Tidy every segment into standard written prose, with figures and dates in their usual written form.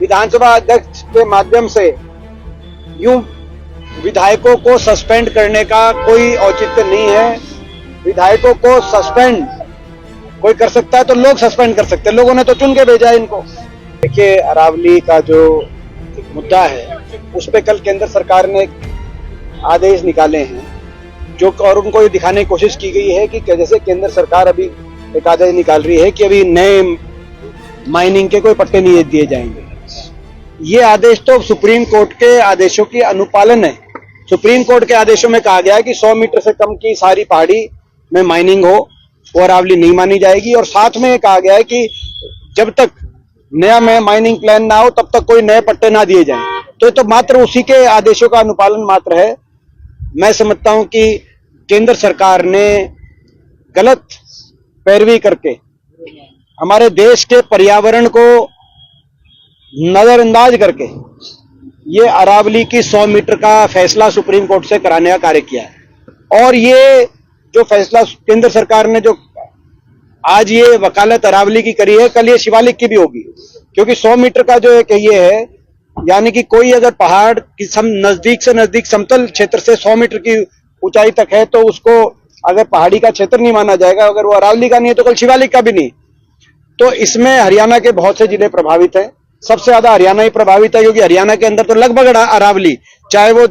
विधानसभा अध्यक्ष के माध्यम से यूं विधायकों को सस्पेंड करने का कोई औचित्य नहीं है। विधायकों को सस्पेंड कोई कर सकता है तो लोग सस्पेंड कर सकते हैं, लोगों ने तो चुन के भेजा है इनको। देखिए, अरावली का जो मुद्दा है उस पे कल केंद्र सरकार ने आदेश निकाले हैं जो, और उनको ये दिखाने की कोशिश की गई है कि जैसे केंद्र सरकार अभी एक आदेश निकाल रही है कि अभी नए माइनिंग के कोई पट्टे नहीं दिए जाएंगे। ये आदेश तो सुप्रीम कोर्ट के आदेशों की अनुपालन है। सुप्रीम कोर्ट के आदेशों में कहा गया है कि 100 मीटर से कम की सारी पहाड़ी में माइनिंग हो वो अरावली नहीं मानी जाएगी, और साथ में कहा गया है कि जब तक नया माइनिंग प्लान ना हो तब तक कोई नए पट्टे ना दिए जाएं। तो ये तो मात्र उसी के आदेशों का अनुपालन मात्र है। मैं समझता हूं कि केंद्र सरकार ने गलत पैरवी करके हमारे देश के पर्यावरण को नजरअंदाज करके ये अरावली की 100 मीटर का फैसला सुप्रीम कोर्ट से कराने का कार्य किया है। और ये जो फैसला केंद्र सरकार ने जो आज ये वकालत अरावली की करी है, कल ये शिवालिक की भी होगी, क्योंकि 100 मीटर का जो एक ये है, यानी कि कोई अगर पहाड़ की नजदीक से नजदीक समतल क्षेत्र से 100 मीटर की ऊंचाई तक है तो उसको अगर पहाड़ी का क्षेत्र नहीं माना जाएगा, अगर वो अरावली का नहीं है तो कल शिवालिक का भी नहीं। तो इसमें हरियाणा के बहुत से जिले प्रभावित हैं, सबसे ज्यादा हरियाणा ही प्रभावित है, क्योंकि हरियाणा के अंदर तो लगभग अरावली, चाहे वो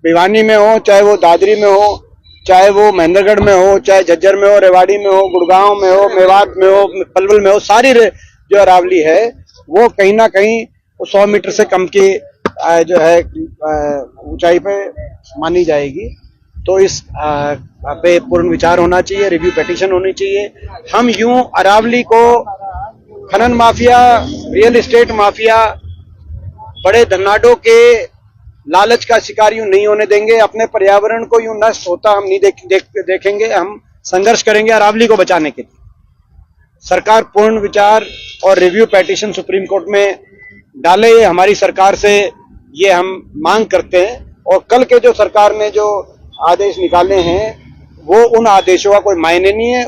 भिवानी में हो, चाहे वो दादरी में हो, चाहे वो महेंद्रगढ़ में हो, चाहे झज्जर में हो, रेवाड़ी में हो, गुड़गांव में हो, मेवात में हो, पलवल में हो, सारी जो अरावली है वो कहीं ना कहीं 100 मीटर से कम की जो है ऊंचाई पे मानी जाएगी। तो इस पे पूर्ण विचार होना चाहिए, रिव्यू पिटीशन होनी चाहिए। हम यूं अरावली को खनन माफिया, रियल एस्टेट माफिया, बड़े धनाडों के लालच का शिकार यूं नहीं होने देंगे। अपने पर्यावरण को यूं नष्ट होता हम नहीं देखेंगे। हम संघर्ष करेंगे अरावली को बचाने के लिए। सरकार पूर्ण विचार और रिव्यू पिटीशन सुप्रीम कोर्ट में डाले, ये हमारी सरकार से ये हम मांग करते हैं। और कल के जो सरकार ने जो आदेश निकाले हैं वो उन आदेशों का कोई मायने नहीं है।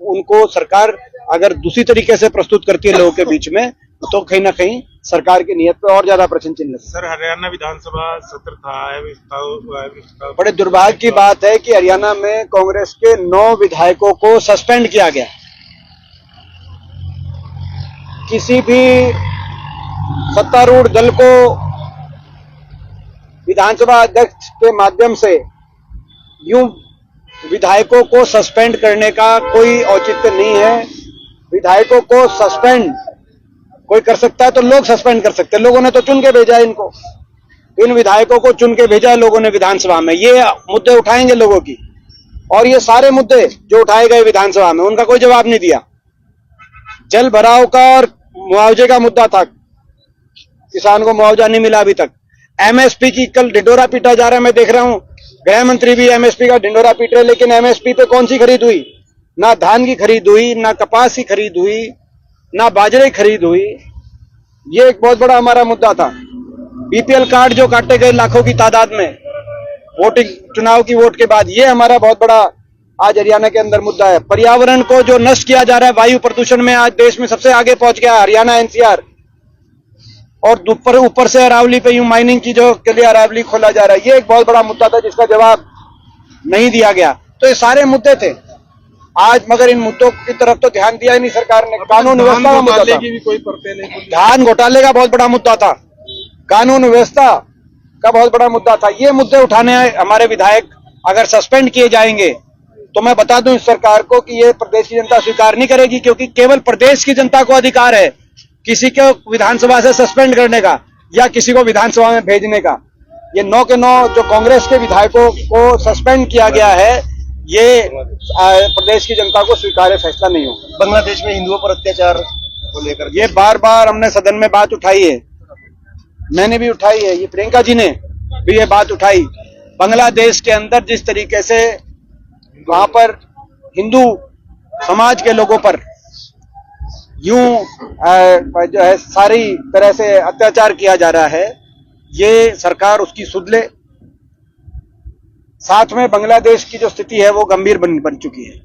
उनको सरकार अगर दूसरी तरीके से प्रस्तुत करती है लोगों के बीच में तो कहीं ना कहीं सरकार की नीयत पे और ज्यादा प्रश्न चिन्ह लगता है। सर, हरियाणा विधानसभा सत्र था, बड़े दुर्भाग्य की बात है कि हरियाणा में कांग्रेस के 9 विधायकों को सस्पेंड किया गया। किसी भी सत्तारूढ़ दल को विधानसभा अध्यक्ष के माध्यम से यूं विधायकों को सस्पेंड करने का कोई औचित्य नहीं है। विधायकों को सस्पेंड कोई कर सकता है तो लोग सस्पेंड कर सकते हैं, लोगों ने तो चुन के भेजा है इनको। इन विधायकों को चुन के भेजा है लोगों ने विधानसभा में। ये मुद्दे उठाएंगे लोगों की, और ये सारे मुद्दे जो उठाए गए विधानसभा में उनका कोई जवाब नहीं दिया। जल भराव का और मुआवजे का मुद्दा था, किसान को मुआवजा नहीं मिला अभी तक। एमएसपी की कल ढिंडोरा पीटा जा रहा है, मैं देख रहा हूं गृह मंत्री भी एमएसपी का ढिंडोरा पीट रहे, लेकिन एमएसपी पे कौन सी खरीद हुई? ना धान की खरीद हुई, ना कपास की खरीद हुई, ना बाजरे की खरीद हुई। ये एक बहुत बड़ा हमारा मुद्दा था। बीपीएल कार्ड जो काटे गए लाखों की तादाद में वोटिंग चुनाव की वोट के बाद, ये हमारा बहुत बड़ा आज हरियाणा के अंदर मुद्दा है। पर्यावरण को जो नष्ट किया जा रहा है, वायु प्रदूषण में आज देश में सबसे आगे पहुंच गया हरियाणा, एनसीआर। और ऊपर से अरावली पे यूं माइनिंग की जो के लिए अरावली खोला जा रहा है, ये एक बहुत बड़ा मुद्दा था जिसका जवाब नहीं दिया गया। तो ये सारे मुद्दे थे आज, मगर इन मुद्दों की तरफ तो ध्यान दिया ही नहीं सरकार ने। कानून व्यवस्था का मुद्दा था, धान घोटाले का बहुत बड़ा मुद्दा था, कानून व्यवस्था का बहुत बड़ा मुद्दा था। ये मुद्दे उठाने हमारे विधायक अगर सस्पेंड किए जाएंगे तो मैं बता दूं इस सरकार को कि ये प्रदेश की जनता स्वीकार नहीं करेगी, क्योंकि केवल प्रदेश की जनता को अधिकार है किसी को विधानसभा से सस्पेंड करने का या किसी को विधानसभा में भेजने का। ये 9 के 9 जो कांग्रेस के विधायकों को सस्पेंड किया गया है, ये प्रदेश की जनता को स्वीकार्य फैसला नहीं होगा। बांग्लादेश में हिंदुओं पर अत्याचार को लेकर ये बार बार हमने सदन में बात उठाई है, मैंने भी उठाई है, ये प्रियंका जी ने भी ये बात उठाई। बांग्लादेश के अंदर जिस तरीके से वहां पर हिंदू समाज के लोगों पर यूं जो है सारी तरह से अत्याचार किया जा रहा है, ये सरकार उसकी सुध ले। साथ में बांग्लादेश की जो स्थिति है वो गंभीर बन चुकी है।